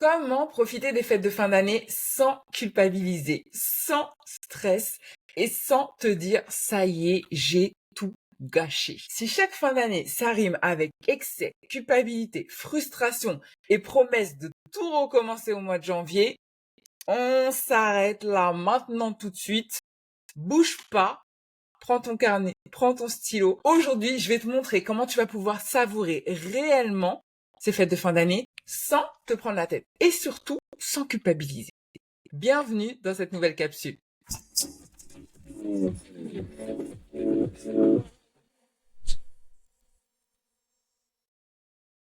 Comment profiter des fêtes de fin d'année sans culpabiliser, sans stress et sans te dire ça y est, j'ai tout gâché. Si chaque fin d'année ça rime avec excès, culpabilité, frustration et promesse de tout recommencer au mois de janvier, on s'arrête là maintenant tout de suite. Bouge pas, prends ton carnet, prends ton stylo. Aujourd'hui, je vais te montrer comment tu vas pouvoir savourer réellement ces fêtes de fin d'année sans te prendre la tête et surtout sans culpabiliser. Bienvenue dans cette nouvelle capsule.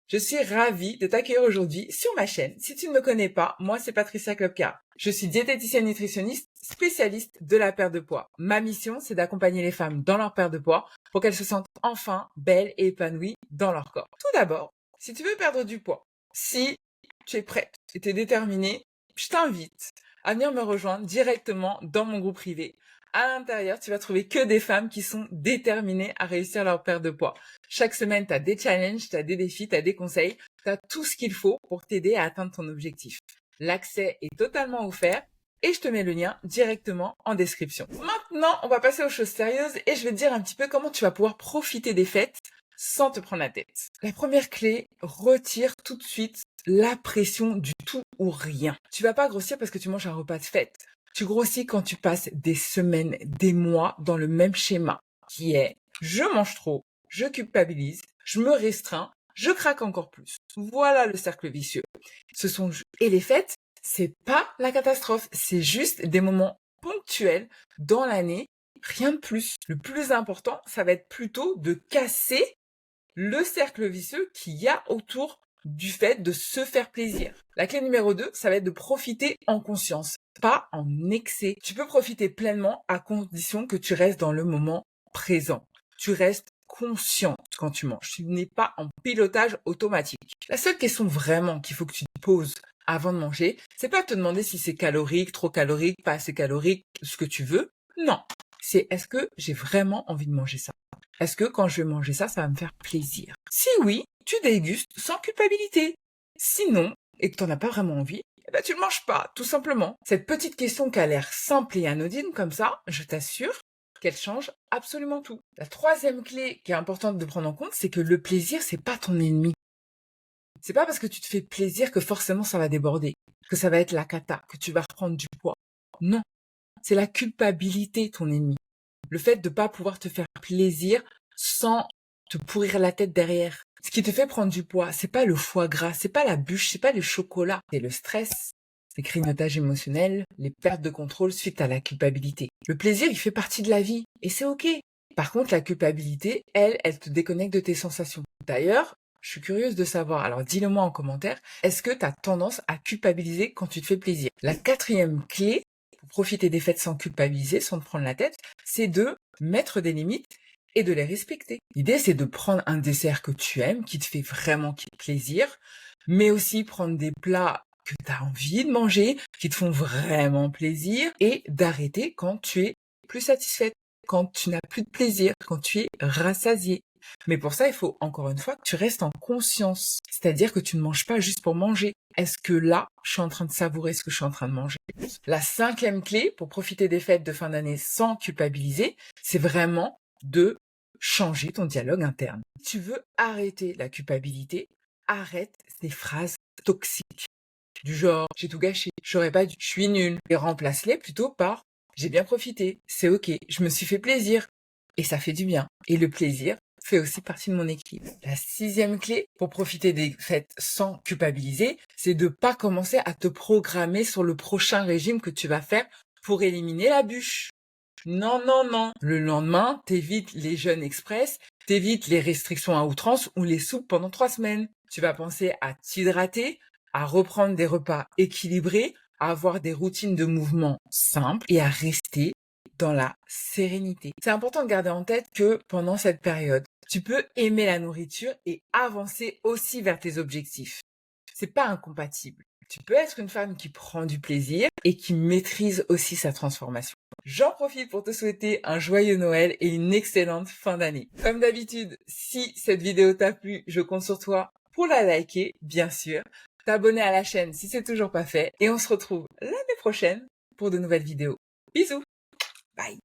Je suis ravie de t'accueillir aujourd'hui sur ma chaîne. Si tu ne me connais pas, moi c'est Patricia Klopka. Je suis diététicienne nutritionniste, spécialiste de la perte de poids. Ma mission, c'est d'accompagner les femmes dans leur perte de poids pour qu'elles se sentent enfin belles et épanouies dans leur corps. Tout d'abord, si tu veux perdre du poids, si tu es prête et tu es déterminée, je t'invite à venir me rejoindre directement dans mon groupe privé. À l'intérieur, tu vas trouver que des femmes qui sont déterminées à réussir leur perte de poids. Chaque semaine, tu as des challenges, tu as des défis, tu as des conseils, tu as tout ce qu'il faut pour t'aider à atteindre ton objectif. L'accès est totalement offert et je te mets le lien directement en description. Maintenant, on va passer aux choses sérieuses et je vais te dire un petit peu comment tu vas pouvoir profiter des fêtes sans te prendre la tête. La première clé, retire tout de suite la pression du tout ou rien. Tu vas pas grossir parce que tu manges un repas de fête. Tu grossis quand tu passes des semaines, des mois dans le même schéma qui est je mange trop, je culpabilise, je me restreins, je craque encore plus. Voilà le cercle vicieux. Et les fêtes, c'est pas la catastrophe, c'est juste des moments ponctuels dans l'année, rien de plus. Le plus important, ça va être plutôt de casser le cercle vicieux qu'il y a autour du fait de se faire plaisir. La clé numéro 2, ça va être de profiter en conscience, pas en excès. Tu peux profiter pleinement à condition que tu restes dans le moment présent. Tu restes consciente quand tu manges. Tu n'es pas en pilotage automatique. La seule question vraiment qu'il faut que tu te poses avant de manger, c'est pas te demander si c'est calorique, trop calorique, pas assez calorique, ce que tu veux. Non. C'est est-ce que j'ai vraiment envie de manger ça? Est-ce que quand je vais manger ça, ça va me faire plaisir? Si oui, tu dégustes sans culpabilité. Sinon, et que tu n'en as pas vraiment envie, eh ben tu ne manges pas, tout simplement. Cette petite question qui a l'air simple et anodine comme ça, je t'assure qu'elle change absolument tout. La troisième clé qui est importante de prendre en compte, c'est que le plaisir, c'est pas ton ennemi. C'est pas parce que tu te fais plaisir que forcément ça va déborder, que ça va être la cata, que tu vas reprendre du poids. Non, c'est la culpabilité ton ennemi. Le fait de pas pouvoir te faire plaisir sans te pourrir la tête derrière. Ce qui te fait prendre du poids, c'est pas le foie gras, c'est pas la bûche, c'est pas le chocolat, c'est le stress, les grignotages émotionnels, les pertes de contrôle suite à la culpabilité. Le plaisir, il fait partie de la vie et c'est ok. Par contre, la culpabilité, elle te déconnecte de tes sensations. D'ailleurs, je suis curieuse de savoir, alors dis-le moi en commentaire, est-ce que tu as tendance à culpabiliser quand tu te fais plaisir? La quatrième clé, pour profiter des fêtes sans culpabiliser, sans te prendre la tête, c'est de mettre des limites et de les respecter. L'idée, c'est de prendre un dessert que tu aimes, qui te fait vraiment plaisir, mais aussi prendre des plats que tu as envie de manger, qui te font vraiment plaisir, et d'arrêter quand tu es plus satisfaite, quand tu n'as plus de plaisir, quand tu es rassasié. Mais pour ça, il faut encore une fois que tu restes en conscience. C'est-à-dire que tu ne manges pas juste pour manger. Est-ce que là, je suis en train de savourer ce que je suis en train de manger? La cinquième clé pour profiter des fêtes de fin d'année sans culpabiliser, c'est vraiment de changer ton dialogue interne. Si tu veux arrêter la culpabilité, arrête ces phrases toxiques. Du genre, j'ai tout gâché, j'aurais pas dû, je suis nulle. Et remplace-les plutôt par, j'ai bien profité, c'est ok, je me suis fait plaisir. Et ça fait du bien. Et le plaisir fait aussi partie de mon équilibre. La sixième clé pour profiter des fêtes sans culpabiliser, c'est de pas commencer à te programmer sur le prochain régime que tu vas faire pour éliminer la bûche. Non, non, non. Le lendemain, t'évites les jeûnes express, t'évites les restrictions à outrance ou les soupes pendant 3 semaines. Tu vas penser à t'hydrater, à reprendre des repas équilibrés, à avoir des routines de mouvement simples et à rester dans la sérénité. C'est important de garder en tête que pendant cette période, tu peux aimer la nourriture et avancer aussi vers tes objectifs. C'est pas incompatible. Tu peux être une femme qui prend du plaisir et qui maîtrise aussi sa transformation. J'en profite pour te souhaiter un joyeux Noël et une excellente fin d'année. Comme d'habitude, si cette vidéo t'a plu, je compte sur toi pour la liker, bien sûr, t'abonner à la chaîne si c'est toujours pas fait. Et on se retrouve l'année prochaine pour de nouvelles vidéos. Bisous. Bye.